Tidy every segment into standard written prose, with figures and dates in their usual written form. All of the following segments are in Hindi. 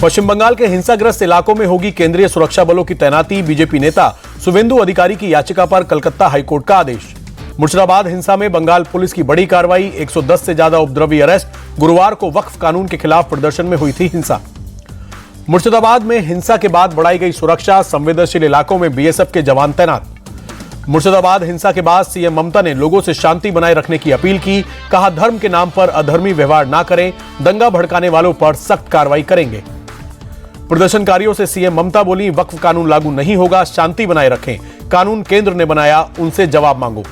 पश्चिम बंगाल के हिंसाग्रस्त इलाकों में होगी केंद्रीय सुरक्षा बलों की तैनाती। बीजेपी नेता शुवेंदु अधिकारी की याचिका पर कलकत्ता हाईकोर्ट का आदेश। मुर्शिदाबाद हिंसा में बंगाल पुलिस की बड़ी कार्रवाई। 110 से ज्यादा उपद्रवी अरेस्ट। गुरुवार को वक्फ कानून के खिलाफ प्रदर्शन में हुई थी हिंसा। मुर्शिदाबाद में हिंसा के बाद बढ़ाई गई सुरक्षा। संवेदनशील इलाकों में बीएसएफ के जवान तैनात। मुर्शिदाबाद हिंसा के बाद सीएम ममता ने लोगों से शांति बनाए रखने की अपील की। कहा, धर्म के नाम पर अधर्मी व्यवहार ना करें, दंगा भड़काने वालों पर सख्त कार्रवाई करेंगे। प्रदर्शनकारियों से सीएम ममता बोली, वक्फ कानून लागू नहीं होगा, शांति बनाए रखें, कानून केंद्र ने बनाया, उनसे जवाब मांगो।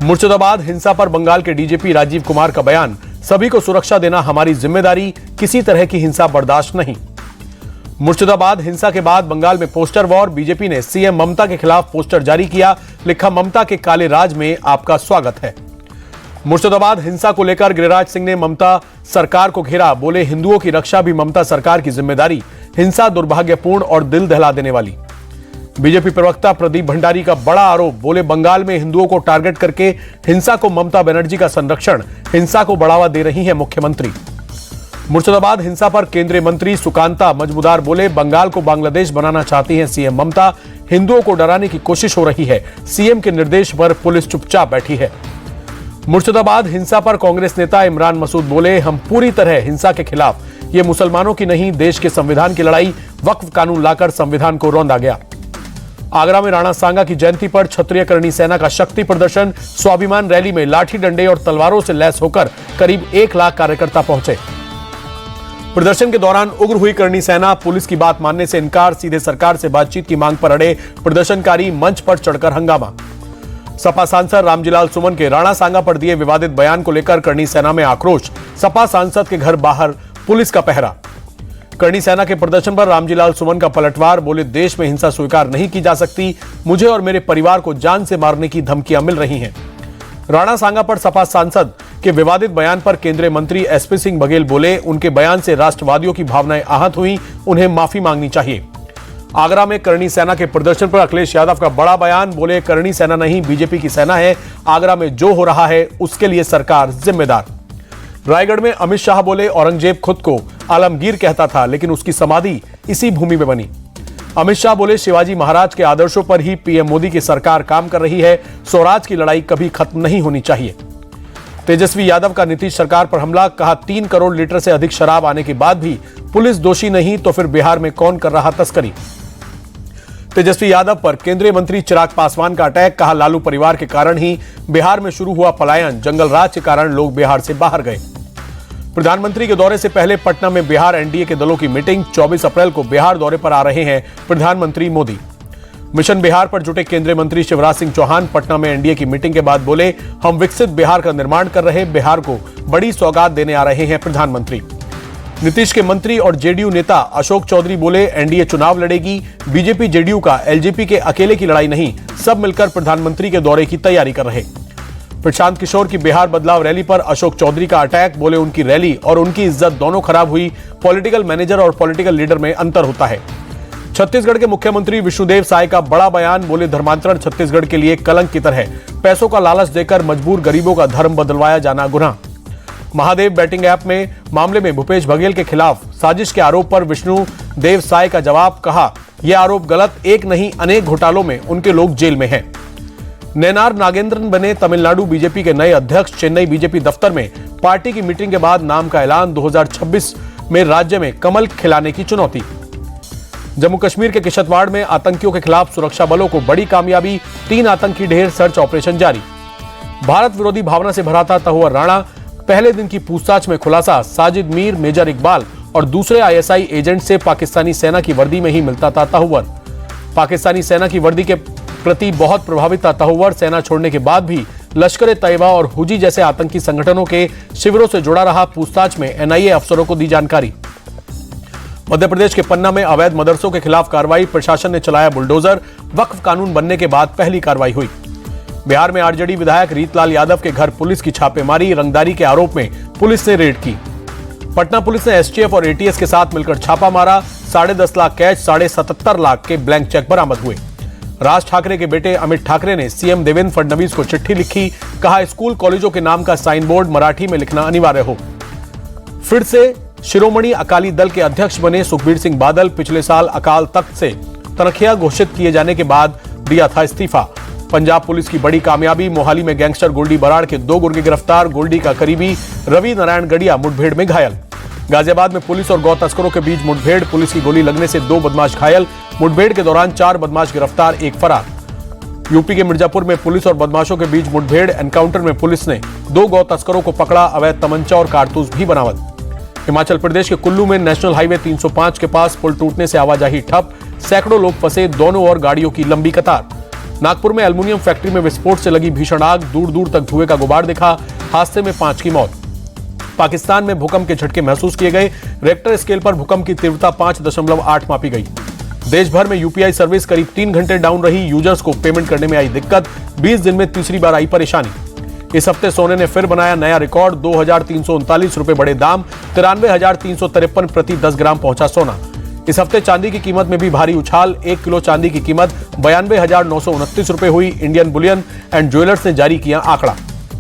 मुर्शिदाबाद हिंसा पर बंगाल के डीजीपी राजीव कुमार का बयान, सभी को सुरक्षा देना हमारी जिम्मेदारी, किसी तरह की हिंसा बर्दाश्त नहीं। मुर्शिदाबाद हिंसा के बाद बंगाल में पोस्टर वॉर। बीजेपी ने सीएम ममता के खिलाफ पोस्टर जारी किया। लिखा, ममता के काले राज में आपका स्वागत है। मुर्शिदाबाद हिंसा को लेकर गिरिराज सिंह ने ममता सरकार को घेरा। बोले, हिंदुओं की रक्षा भी ममता सरकार की जिम्मेदारी, हिंसा दुर्भाग्यपूर्ण और दिल दहला देने वाली। बीजेपी प्रवक्ता प्रदीप भंडारी का बड़ा आरोप। बोले, बंगाल में हिंदुओं को टारगेट करके हिंसा को ममता बनर्जी का संरक्षण, हिंसा को बढ़ावा दे रही है मुख्यमंत्री। मुर्शिदाबाद हिंसा पर केंद्रीय मंत्री सुकांता मजमूदार बोले, बंगाल को बांग्लादेश बनाना चाहती हैं सीएम ममता, हिंदुओं को डराने की कोशिश हो रही है, सीएम के निर्देश पर पुलिस चुपचाप बैठी है। मुर्शिदाबाद हिंसा पर कांग्रेस नेता इमरान मसूद बोले, हम पूरी तरह हिंसा के खिलाफ, ये मुसलमानों की नहीं, देश के संविधान की लड़ाई, वक्फ कानून लाकर संविधान को रौंदा गया। आगरा में राणा सांगा की जयंती पर क्षत्रिय करणी सेना का शक्ति प्रदर्शन। स्वाभिमान रैली में लाठी डंडे और तलवारों से लैस होकर करीब 1 लाख कार्यकर्ता पहुंचे। प्रदर्शन के दौरान उग्र हुई करणी सेना, पुलिस की बात मानने से इनकार, सीधे सरकार से बातचीत की मांग पर अड़े प्रदर्शनकारी, मंच पर चढ़कर हंगामा। सपा सांसद रामजीलाल सुमन के राणा सांगा पर दिए विवादित बयान को लेकर करणी सेना में आक्रोश। सपा सांसद के घर बाहर पुलिस का पहरा। करणी सेना के प्रदर्शन पर रामजीलाल सुमन का पलटवार। बोले, देश में हिंसा स्वीकार नहीं की जा सकती, मुझे और मेरे परिवार को जान से मारने की धमकियां मिल रही हैं। राणा सांगा पर सपा सांसद के विवादित बयान पर केंद्रीय मंत्री एसपी सिंह बघेल बोले, उनके बयान से राष्ट्रवादियों की भावनाएं आहत हुई, उन्हें माफी मांगनी चाहिए। आगरा में करणी सेना के प्रदर्शन पर अखिलेश यादव का बड़ा बयान। बोले, करणी सेना नहीं, बीजेपी की सेना है, आगरा में जो हो रहा है उसके लिए सरकार जिम्मेदार। रायगढ़ में अमित शाह बोले, औरंगजेब खुद को आलमगीर कहता था, लेकिन उसकी समाधि इसी भूमि में बनी। अमित शाह बोले, शिवाजी महाराज के आदर्शों पर ही पीएम मोदी की सरकार काम कर रही है, स्वराज की लड़ाई कभी खत्म नहीं होनी चाहिए। तेजस्वी यादव का नीतीश सरकार पर हमला। कहा, 3 करोड़ लीटर से अधिक शराब आने के बाद भी पुलिस दोषी नहीं, तो फिर बिहार में कौन कर रहा तस्करी। तेजस्वी यादव पर केंद्रीय मंत्री चिराग पासवान का अटैक। कहा, लालू परिवार के कारण ही बिहार में शुरू हुआ पलायन, जंगल राज के कारण लोग बिहार से बाहर गए। प्रधानमंत्री के दौरे से पहले पटना में बिहार एनडीए के दलों की मीटिंग। 24 अप्रैल को बिहार दौरे पर आ रहे हैं प्रधानमंत्री मोदी। मिशन बिहार पर जुटे केंद्रीय मंत्री शिवराज सिंह चौहान पटना में एनडीए की मीटिंग के बाद बोले, हम विकसित बिहार का निर्माण कर रहे, बिहार को बड़ी सौगात देने आ रहे हैं प्रधानमंत्री। नीतीश के मंत्री और जेडीयू नेता अशोक चौधरी बोले, एनडीए चुनाव लड़ेगी, बीजेपी जेडीयू का एलजेपी के अकेले की लड़ाई नहीं, सब मिलकर प्रधानमंत्री के दौरे की तैयारी कर रहे। प्रशांत किशोर की बिहार बदलाव रैली पर अशोक चौधरी का अटैक। बोले, उनकी रैली और उनकी इज्जत दोनों खराब हुई, पॉलिटिकल मैनेजर और पॉलिटिकल लीडर में अंतर होता है। छत्तीसगढ़ के मुख्यमंत्री विष्णुदेव साय का बड़ा बयान। बोले, धर्मांतरण छत्तीसगढ़ के लिए कलंक की तरह है, पैसों का लालच देकर मजबूर गरीबों का धर्म बदलवाया जाना गुनाह। महादेव बैटिंग ऐप में मामले में भूपेश बघेल के खिलाफ साजिश के आरोप पर विष्णुदेव साय का जवाब। कहा, यह आरोप गलत, एक नहीं अनेक घोटालों में उनके लोग जेल में हैं। नैनार नागेंद्रन बने तमिलनाडु बीजेपी के नए अध्यक्ष। चेन्नई बीजेपी दफ्तर में पार्टी की मीटिंग के बाद नाम का ऐलान। 2026 में राज्य में कमल खिलाने की चुनौती। जम्मू कश्मीर के किश्तवाड़ में आतंकियों के खिलाफ सुरक्षा बलों को बड़ी कामयाबी। 3 आतंकी ढेर, सर्च ऑपरेशन जारी। भारत विरोधी भावना से भरा था तहुवर राणा। पहले दिन की पूछताछ में खुलासा, साजिद मीर, मेजर इकबाल और दूसरे आईएसआई एजेंट से पाकिस्तानी सेना की वर्दी में ही मिलता था तहुवर। पाकिस्तानी सेना की वर्दी के प्रति बहुत प्रभावित था तहुवर। सेना छोड़ने के बाद भी लश्कर ए तैयबा और हुजी जैसे आतंकी संगठनों के शिविरों से जुड़ा रहा। पूछताछ में एनआईए अफसरों को दी जानकारी। मध्य प्रदेश के पन्ना में अवैध मदरसों के खिलाफ कार्रवाई। प्रशासन ने चलाया बुलडोजर। वक्फ कानून बनने के बाद पहली कार्रवाई हुई। बिहार में आरजेडी विधायक रीतलाल यादव के घर पुलिस की छापेमारी। रंगदारी के आरोप में पुलिस ने रेड की। पटना पुलिस ने एसटीएफ और एटीएस के साथ मिलकर छापा मारा। 10.5 लाख कैश, 77.5 लाख के ब्लैंक चेक बरामद हुए। राज ठाकरे के बेटे अमित ठाकरे ने सीएम देवेंद्र फडणवीस को चिट्ठी लिखी। कहा, स्कूल कॉलेजों के नाम का साइन बोर्ड मराठी में लिखना अनिवार्य हो। फिर से शिरोमणि अकाली दल के अध्यक्ष बने सुखबीर सिंह बादल पिछले साल अकाल तख्त से तनख्वाह घोषित किए जाने के बाद दिया था इस्तीफा। पंजाब पुलिस की बड़ी कामयाबी, मोहाली में गैंगस्टर गोल्डी बराड़ के 2 गुर्गे गिरफ्तार, गोल्डी का करीबी रवि नारायण गढ़िया मुठभेड़ में घायल। गाजियाबाद में पुलिस और गौ तस्करों के बीच मुठभेड़, पुलिस की गोली लगने से 2 बदमाश घायल, मुठभेड़ के दौरान 4 बदमाश गिरफ्तार, 1 फरार। यूपी के मिर्जापुर में पुलिस और बदमाशों के बीच मुठभेड़, एनकाउंटर में पुलिस ने 2 गौ तस्करों को पकड़ा, अवैध तमंचा और कारतूस भी बरामद। हिमाचल प्रदेश के कुल्लू में नेशनल हाईवे 305 के पास पुल टूटने से आवाजाही ठप, सैकड़ों लोग फंसे, दोनों ओर गाड़ियों की लंबी कतार। नागपुर में एल्युमिनियम फैक्ट्री में विस्फोट से लगी भीषण आग, दूर दूर तक धुएं का गुबार दिखा, हादसे में 5 की मौत। पाकिस्तान में भूकंप के झटके महसूस किए गए, रेक्टर स्केल पर भूकंप की तीव्रता 5.8 मापी गई। देश भर में यूपीआई सर्विस करीब 3 घंटे डाउन रही, यूजर्स को पेमेंट करने में आई दिक्कत, 20 दिन में तीसरी बार आई परेशानी। इस हफ्ते सोने ने फिर बनाया नया रिकॉर्ड, 2,339 रुपए बढ़े दाम, 93,353 प्रति 10 ग्राम पहुंचा सोना। इस हफ्ते चांदी की कीमत में भी भारी उछाल, 1 किलो चांदी की कीमत 92,929 रुपए हुई। इंडियन बुलियन एंड ज्वेलर्स ने जारी किया आंकड़ा।